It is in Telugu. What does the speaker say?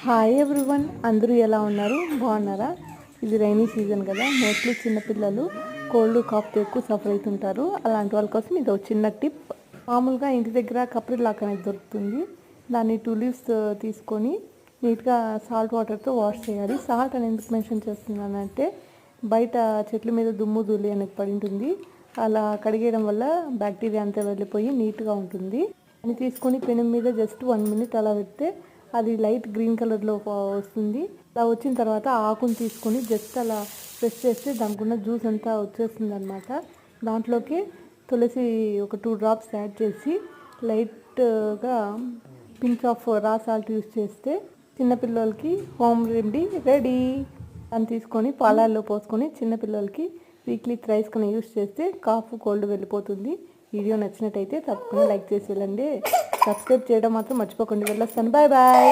హాయ్ ఎవ్రీవన్, అందరూ ఎలా ఉన్నారు? బాగున్నారా? ఇది రైనీ సీజన్ కదా, మోస్ట్లీ చిన్నపిల్లలు కోల్డ్ కాఫ్తో ఎక్కువ సఫర్ అవుతుంటారు. అలాంటి వాళ్ళ కోసం ఇది ఒక చిన్న టిప్. మామూలుగా ఇంటి దగ్గర కప్రిల్లాక్ అనేది దొరుకుతుంది. దాన్ని 2 లీవ్స్ తీసుకొని నీట్గా సాల్ట్ వాటర్తో వాష్ చేయాలి. సాల్ట్ అని ఎందుకు మెన్షన్ చేస్తున్నానంటే బయట చెట్ల మీద దుమ్ము ధూళి అనేది పడి ఉంటుంది. అలా కడిగేయడం వల్ల బ్యాక్టీరియా అంతా వెళ్ళిపోయి నీట్గా ఉంటుంది. అని తీసుకొని పెనం మీద జస్ట్ 1 మినిట్ అలా పెడితే అది లైట్ గ్రీన్ కలర్లో వస్తుంది. అలా వచ్చిన తర్వాత ఆకుని తీసుకొని జస్ట్ అలా ప్రెస్ చేస్తే దానికి ఉన్న జ్యూస్ అంతా వచ్చేస్తుంది అనమాట. దాంట్లోకి తులసి ఒక 2 డ్రాప్స్ యాడ్ చేసి లైట్గా పించ్ ఆఫ్ రా సాల్ట్ యూస్ చేస్తే చిన్నపిల్లలకి హోమ్ రెమెడీ రెడీ. అని తీసుకొని పాలల్లో పోసుకొని చిన్నపిల్లలకి వీక్లీ థ్రైస్ కన్నా యూస్ చేస్తే కాఫ్ కోల్డ్ వెళ్ళిపోతుంది. వీడియో నచ్చినట్టయితే తప్పకుండా లైక్ చేసి వెళ్ళండి. సబ్స్క్రైబ్ చేయడం మాత్రం మర్చిపోకండి. వెళ్ళొస్తాను. Bye bye.